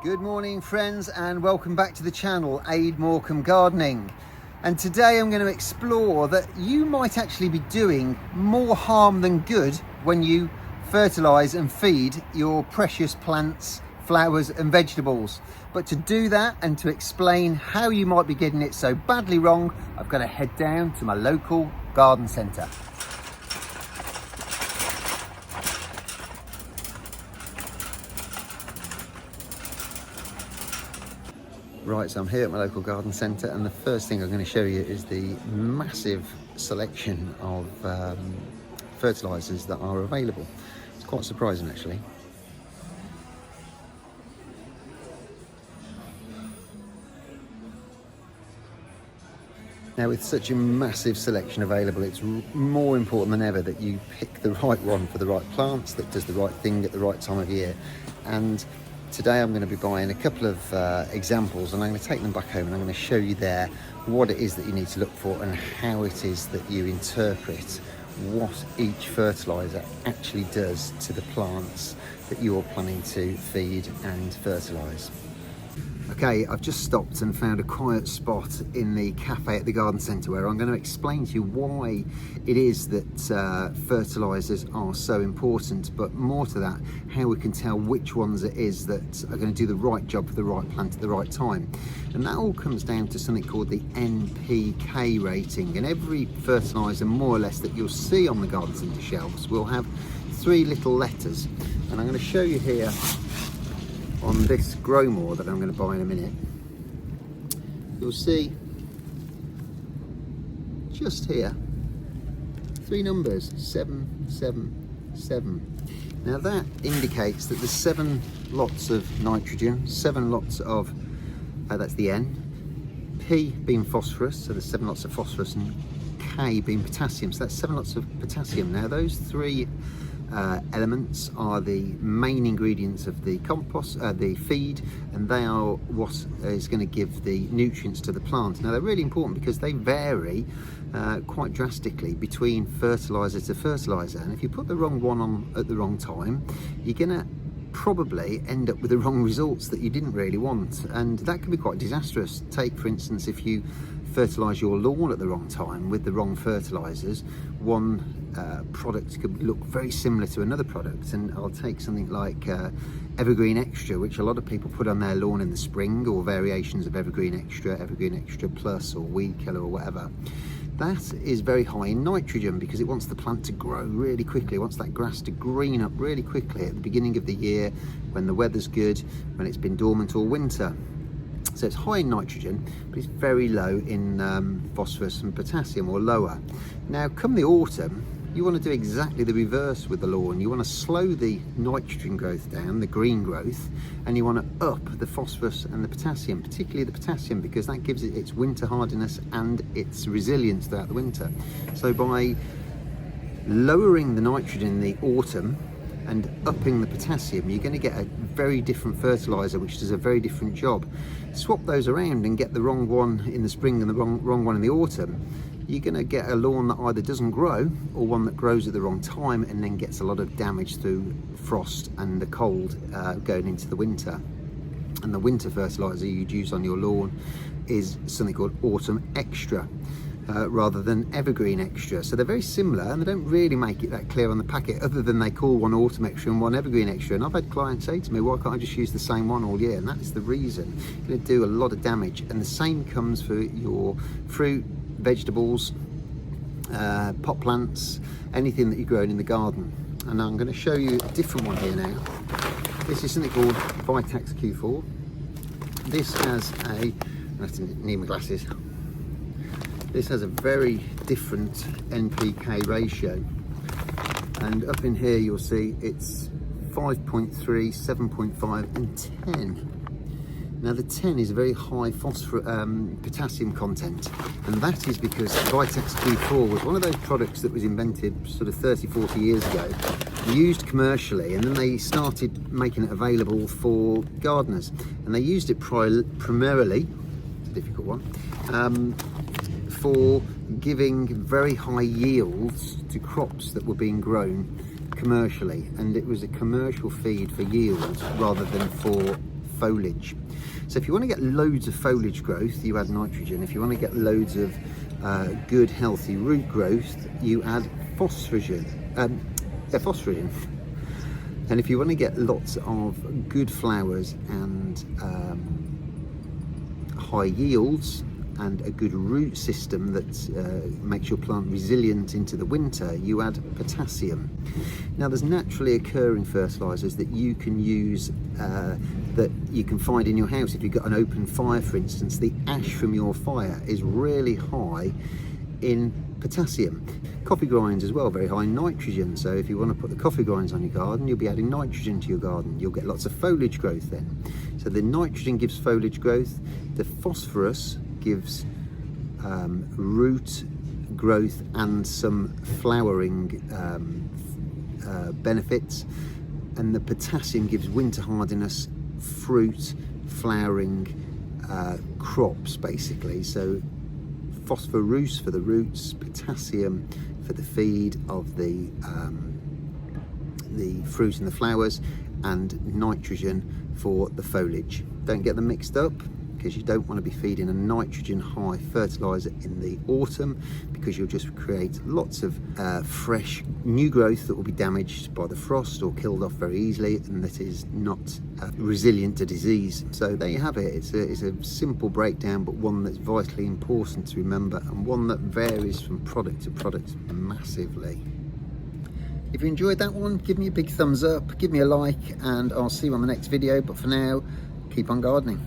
Good morning friends, and welcome back to the channel Aid Morecambe Gardening. And today I'm going to explore that you might actually be doing more harm than good when you fertilise and feed your precious plants, flowers and vegetables. But to do that and to explain how you might be getting it so badly wrong, I've got to head down to my local garden centre. Right, so I'm here at my local garden centre, and the first thing I'm going to show you is the massive selection of fertilisers that are available. It's quite surprising actually. Now, with such a massive selection available, it's more important than ever that you pick the right one for the right plants, that does the right thing at the right time of year. And today I'm going to be buying a couple of examples, and I'm going to take them back home and I'm going to show you there what it is that you need to look for and how it is that you interpret what each fertiliser actually does to the plants that you're planning to feed and fertilise. Okay, I've just stopped and found a quiet spot in the cafe at the garden centre where I'm going to explain to you why it is that fertilisers are so important, but more to that, how we can tell which ones it is that are going to do the right job for the right plant at the right time. And that all comes down to something called the NPK rating, and every fertiliser more or less that you'll see on the garden centre shelves will have three little letters, and I'm going to show you here on this Growmore that I'm going to buy in a minute. You'll see just here three numbers, 777. Now that indicates that there's 7 lots of nitrogen, 7 lots of that's the N, P being phosphorus, so there's 7 lots of phosphorus, and K being potassium, so that's 7 lots of potassium. Now those three elements are the main ingredients of the compost, the feed, and they are what is going to give the nutrients to the plant. Now they're really important because they vary quite drastically between fertiliser to fertiliser, and if you put the wrong one on at the wrong time, you're going to probably end up with the wrong results that you didn't really want, and that can be quite disastrous. Take for instance, if you fertilise your lawn at the wrong time with the wrong fertilisers, one product could look very similar to another product. And I'll take something like Evergreen Extra, which a lot of people put on their lawn in the spring, or variations of Evergreen Extra Plus, or Weed Killer or whatever. That is very high in nitrogen because it wants the plant to grow really quickly. It wants that grass to green up really quickly at the beginning of the year when the weather's good, when it's been dormant all winter. So it's high in nitrogen, but it's very low in phosphorus and potassium, or lower. Now come the autumn, you want to do exactly the reverse with the lawn. You want to slow the nitrogen growth down, the green growth, and you want to up the phosphorus and the potassium, particularly the potassium, because that gives it its winter hardiness and its resilience throughout the winter. So by lowering the nitrogen in the autumn and upping the potassium, you're going to get a very different fertiliser which does a very different job. Swap those around and get the wrong one in the spring and the wrong one in the autumn, you're going to get a lawn that either doesn't grow, or one that grows at the wrong time and then gets a lot of damage through frost and the cold going into the winter. And the winter fertiliser you'd use on your lawn is something called Autumn Extra, rather than Evergreen Extra. So they're very similar, and they don't really make it that clear on the packet, other than they call one Autumn Extra and one Evergreen Extra. And I've had clients say to me, why can't I just use the same one all year? And that's the reason. It's going to do a lot of damage. And the same comes for your fruit, vegetables, pot plants, anything that you're growing in the garden. And I'm going to show you a different one here now. This is something called Vitax Q4. This has I have to need my glasses. This has a very different NPK ratio, and up in here you'll see it's 5.3, 7.5 and 10. Now the 10 is a very high potassium content, and that is because Vitax Q4 was one of those products that was invented sort of 30-40 years ago, used commercially, and then they started making it available for gardeners, and they used it primarily, it's a difficult one, for giving very high yields to crops that were being grown commercially, and it was a commercial feed for yield rather than for foliage. So if you want to get loads of foliage growth, you add nitrogen. If you want to get loads of good healthy root growth, you add phosphorus. And if you want to get lots of good flowers and high yields and a good root system that makes your plant resilient into the winter, you add potassium. Now there's naturally occurring fertilizers that you can use, that you can find in your house. If you've got an open fire, for instance, the ash from your fire is really high in potassium. Coffee grinds as well, very high in nitrogen. So if you want to put the coffee grinds on your garden, you'll be adding nitrogen to your garden. You'll get lots of foliage growth then. So the nitrogen gives foliage growth, the phosphorus gives root growth and some flowering benefits, and the potassium gives winter hardiness, fruit, flowering crops basically. So phosphorus for the roots, potassium for the feed of the fruit and the flowers, and nitrogen for the foliage. Don't get them mixed up, because you don't want to be feeding a nitrogen high fertilizer in the autumn, because you'll just create lots of fresh new growth that will be damaged by the frost or killed off very easily, and that is not resilient to disease. So there you have it. It's a simple breakdown, but one that's vitally important to remember, and one that varies from product to product massively. If you enjoyed that one, give me a big thumbs up, give me a like, and I'll see you on the next video. But for now, keep on gardening.